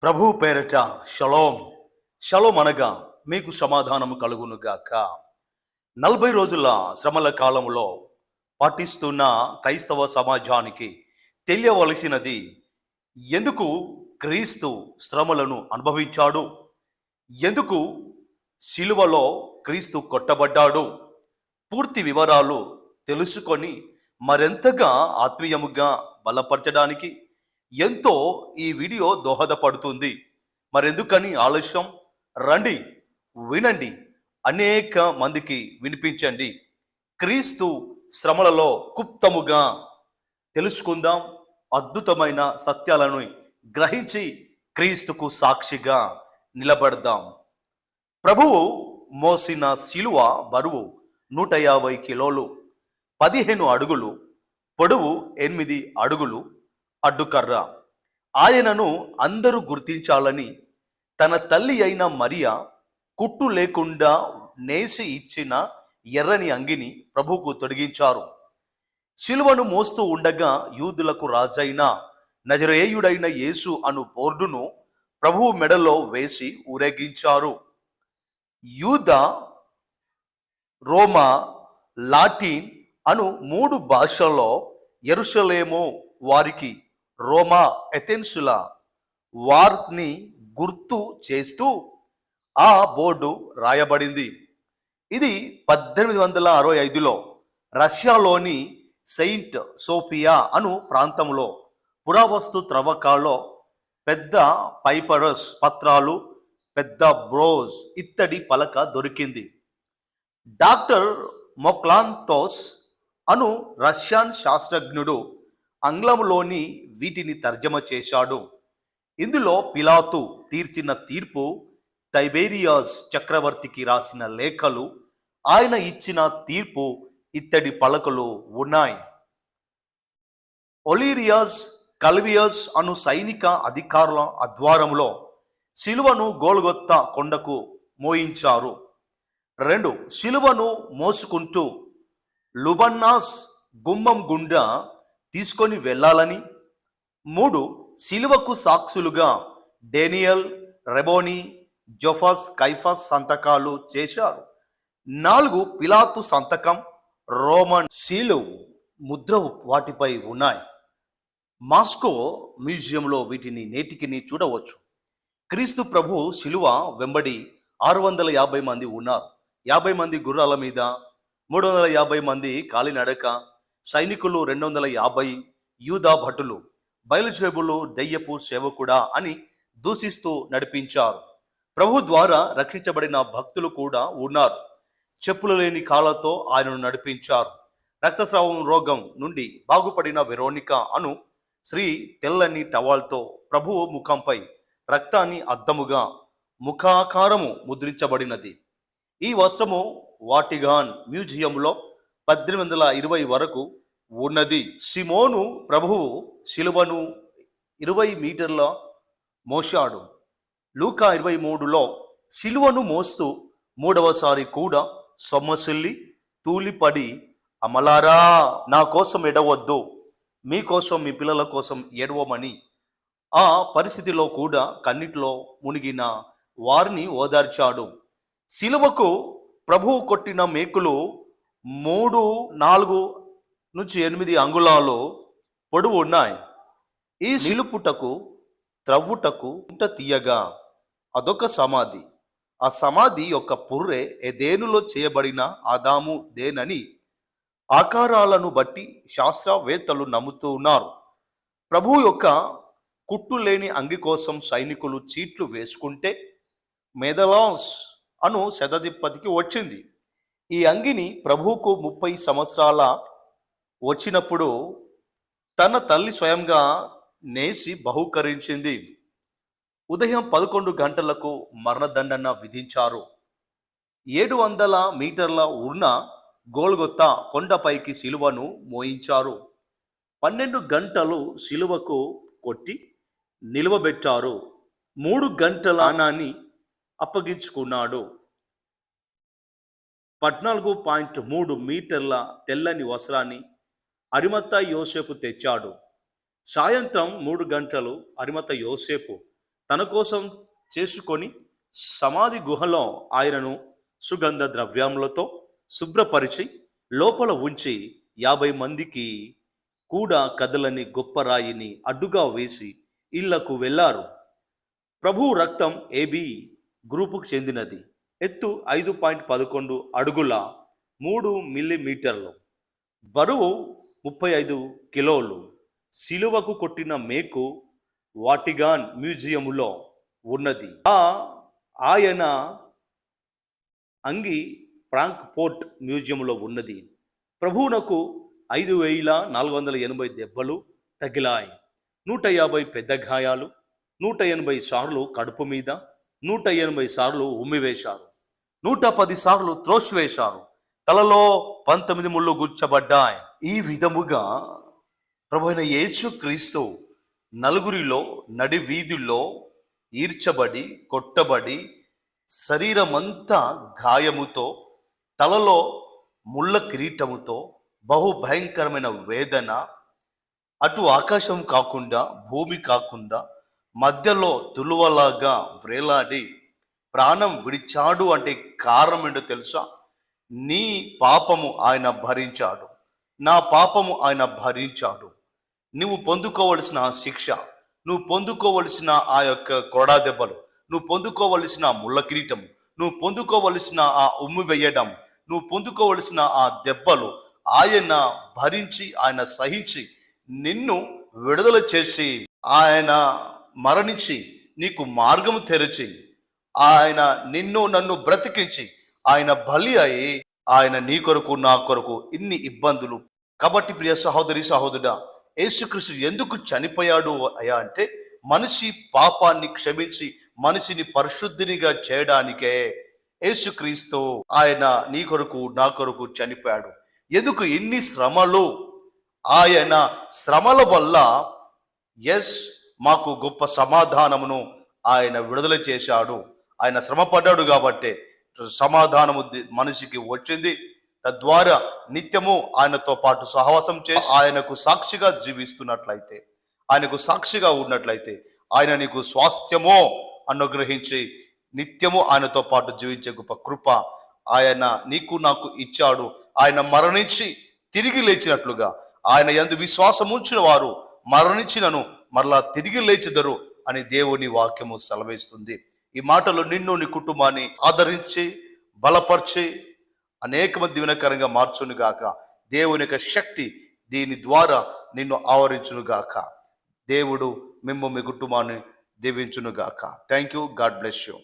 ప్రభు పేరట shalom. Shalom అనగా మీకు సమాధానము కలుగునుగాక. 40 రోజుల శ్రమల కాలంలో పాటిస్తున్న క్రైస్తవ సమాజానికి తెలియవలసినది, ఎందుకు క్రీస్తు శ్రమలను అనుభవించాడు, ఎందుకు శిలువలో క్రీస్తు కొట్టబడ్డాడు, పూర్తి వివరాలు తెలుసుకొని మరెంతగా ఆత్మీయముగా బలపరచడానికి ఎంతో ఈ వీడియో దోహదపడుతుంది. మరెందుకని ఆలస్యం? రండి, వినండి, అనేక మందికి వినిపించండి. క్రీస్తు శ్రమలలో గుప్తముగా తెలుసుకుందాం. అద్భుతమైన సత్యాలను గ్రహించి క్రీస్తుకు సాక్షిగా నిలబడదాం. ప్రభువు మోసిన శిలువ బరువు 150 కిలోలు, 15 అడుగులు పొడవు, 8 అడుగులు అడ్డుకర్ర. ఆయనను అందరూ గుర్తించాలని తన తల్లి అయిన మరియా కుట్టు లేకుండా నేసి ఇచ్చిన ఎర్రని అంగిని ప్రభువుకు తొడిగించారు. శిలువను మోస్తూ ఉండగా యూదులకు రాజైన నజరేయుడైన యేసు అను బోర్డును ప్రభువు మెడలో వేసి ఊరేగించారు. యూద, రోమా, లాటిన్ అను 3 భాషల్లో యెరూషలేము వారికి రోమా ఎథెన్సుల వార్ని గుర్తు చేస్తూ ఆ బోర్డు రాయబడింది. ఇది 1865లో రష్యాలోని సెయింట్ సోఫియా అను ప్రాంతంలో పురావస్తు త్రవ్వకాల్లో పెద్ద పైపరస్ పత్రాలు, పెద్ద బ్రోజ్ ఇత్తడి పలక దొరికింది. డాక్టర్ మొక్లాంతోస్ అను రష్యన్ శాస్త్రజ్ఞుడు ఆంగ్లంలోని వీటిని తర్జమ చేశాడు. ఇందులో పిలాతు తీర్చిన తీర్పు, టైబేరియాస్ చక్రవర్తికి రాసిన లేఖలు, ఆయన ఇచ్చిన తీర్పు ఇత్తడి పలకలు ఉన్నాయి. ఒలీరియాస్ కల్వియస్ అను సైనిక అధికారుల ఆధ్వర్యంలో శిలువను గోల్గొత్తా కొండకు మోయించారు. 2 శిలువను మోసుకుంటూ లుబన్నాస్ గుమ్మం గుండా తీసుకొని వెళ్ళాలని. 3 శిలువకు సాక్షులుగా డేనియల్, రెబోని, జోఫస్, కైఫస్ సంతకాలు చేశారు. 4 పిలాతు సంతకం, రోమన్ సీలు ముద్ర వాటిపై ఉన్నాయి. మాస్కో మ్యూజియంలో వీటిని నేటికి చూడవచ్చు. క్రీస్తు ప్రభు శిలువ వెంబడి 650 మంది ఉన్నారు. 50 మంది గుర్రాల మీద, 350 మంది కాలినడక, సైనికులు 250, యూదా భటులు, బయలుజేబులు దెయ్యపు సేవకుడా అని దూషిస్తూ నడిపించారు. ప్రభు ద్వారా రక్షించబడిన భక్తులు కూడా ఉన్నారు. చెప్పులు లేని కాళ్ళతో ఆయనను నడిపించారు. రక్తస్రావం రోగం నుండి బాగుపడిన వెరోనికా అను స్త్రీ తెల్లని టవాల్తో ప్రభువు ముఖంపై రక్తాన్ని అద్దముగా ముఖాకారము ముద్రించబడినది. ఈ వస్త్రము వాటిగాన్ మ్యూజియంలో 1820 వరకు ఉన్నది. సిమోను ప్రభువు శిలువను 20 మీటర్ల మోశాడు. లూకా 23లో శిలువను మోస్తూ 3వసారి కూడా సొమ్మసిల్లి తూలిపడి, అమలారా నా కోసం ఎడవద్దు, మీకోసం మీ పిల్లల కోసం ఏడవమని ఆ పరిస్థితిలో కూడా కన్నిటిలో మునిగిన వారిని ఓదార్చాడు. శిలువకు ప్రభువు కొట్టిన మేకులు 3, 4 నుంచి 8 అంగుళాలు పొడవు ఉన్నాయి. ఈ నిలుపుటకు త్రవ్వుటకు ఉంట తీయగా అదొక సమాధి. ఆ సమాధి యొక్క పుర్రె ఎదేనులో చేయబడిన ఆదాము దేనని ఆకారాలను బట్టి శాస్త్రవేత్తలు నమ్ముతూ ఉన్నారు. ప్రభు యొక్క కుట్టు లేని అంగి కోసం సైనికులు చీట్లు వేసుకుంటే మెదలాస్ అను శతాధిపతికి వచ్చింది. ఈ అంగిని ప్రభువుకు 30 సంవత్సరాల వచ్చినప్పుడు తన తల్లి స్వయంగా నేసి బహుకరించింది. ఉదయం 11 గంటలకు మరణదండన విధించారు. 700 మీటర్ల ఉన్న గోల్గొత్తా కొండపైకి శిలువను మోయించారు. 12 గంటలు శిలువకు కొట్టి నిలువబెట్టారు. 3 గంటల ఆనాన్ని అప్పగించుకున్నాడు. 14.3 మీటర్ల తెల్లని వస్త్రాన్ని అరిమత్తా యోసేపు తెచ్చాడు. సాయంత్రం 3 గంటలు అరిమత్తా యోసేపు తన కోసం చేసుకొని సమాధి గుహలో ఆయనను సుగంధ ద్రవ్యములతో శుభ్రపరిచి లోపల ఉంచి 50 మందికి కూడా కదలని గొప్ప రాయిని అడ్డుగా వేసి ఇళ్లకు వెళ్ళారు. ప్రభు రక్తం ఏబి గ్రూపుకు చెందినది. ఎత్తు 5.11 అడుగుల 3 మిల్లీమీటర్లు, బరువు 35 కిలోలు. సిలువకు కొట్టిన మేకు వాటిగాన్ మ్యూజియంలో ఉన్నది. ఆయన అంగి ఫ్రాంక్ఫోర్ట్ మ్యూజియంలో ఉన్నది. ప్రభువునకు 5,480 దెబ్బలు తగిలాయి. 150 పెద్ద గాయాలు, 180 సార్లు కడుపు మీద, 180 సార్లు ఉమ్మివేశారు, 110 సార్లు త్రోసివేశారు. తలలో 19 ముళ్ళు గుచ్చబడ్డాయి. ఈ విధముగా ప్రభువైన యేసు క్రీస్తు నలుగురిలో నడి వీధుల్లో ఈర్చబడి కొట్టబడి శరీరమంతా గాయముతో, తలలో ముళ్ళ కిరీటముతో, బహు భయంకరమైన వేదన, అటు ఆకాశం కాకుండా భూమి కాకుండా మధ్యలో తులువలాగా వ్రేలాడి ప్రాణం విడిచాడు. అంటే కారణం ఏంటో తెలుసా? నీ పాపము ఆయన భరించాడు, నా పాపము ఆయన భరించాడు. నువ్వు పొందుకోవలసిన శిక్ష, నువ్వు పొందుకోవలసిన ఆ యొక్క కొరడా దెబ్బలు, నువ్వు పొందుకోవలసిన ముళ్ళ కిరీటం, నువ్వు పొందుకోవలసిన ఆ ఉమ్మి వేయడం, నువ్వు పొందుకోవలసిన ఆ దెబ్బలు ఆయన భరించి, ఆయన సహించి నిన్ను విడుదల చేసి, ఆయన మరణించి నీకు మార్గం తెరిచి, ఆయన నిన్ను నన్ను బ్రతికించి, ఆయన బలి అయి, ఆయన నీ కొరకు నా కొరకు ఇన్ని ఇబ్బందులు. కాబట్టి ప్రియ సహోదరి సహోదరుడా, యేసుక్రీస్తు ఎందుకు చనిపోయాడు అయ్యా అంటే మనిషి పాపాన్ని క్షమించి మనిషిని పరిశుద్ధినిగా చేయడానికే యేసుక్రీస్తు ఆయన నీ కొరకు నా కొరకు చనిపోయాడు. ఎందుకు ఇన్ని శ్రమలు? ఆయన శ్రమల వల్ల మాకు గొప్ప సమాధానమును ఆయన విడుదల చేశాడు. ఆయన శ్రమ పడ్డాడు కాబట్టి సమాధానము మనిషికి వచ్చింది. తద్వారా నిత్యము ఆయనతో పాటు సహవాసం చేసి ఆయనకు సాక్షిగా జీవిస్తున్నట్లయితే, ఆయనకు సాక్షిగా ఉన్నట్లయితే ఆయన నీకు స్వాస్థ్యమో అనుగ్రహించి నిత్యము ఆయనతో పాటు జీవించే గొప్ప కృప ఆయన నీకు నాకు ఇచ్చాడు. ఆయన మరణించి తిరిగి లేచినట్లుగా ఆయన యందు విశ్వాసం ఉంచిన వారు మరణించినను మరలా తిరిగి లేచెదరు అని దేవుని వాక్యము సెలవిస్తుంది. ఈ మాటలు నిన్ను నీ కుటుంబాన్ని ఆదరించి బలపరిచి అనేక మంది దీవెనకరంగా మార్చునుగాక. దేవుని యొక్క శక్తి దీని ద్వారా నిన్ను ఆవరించునుగాక. దేవుడు మిమ్ము మీ కుటుంబాన్ని దీవించునుగాక. Thank you. God bless you.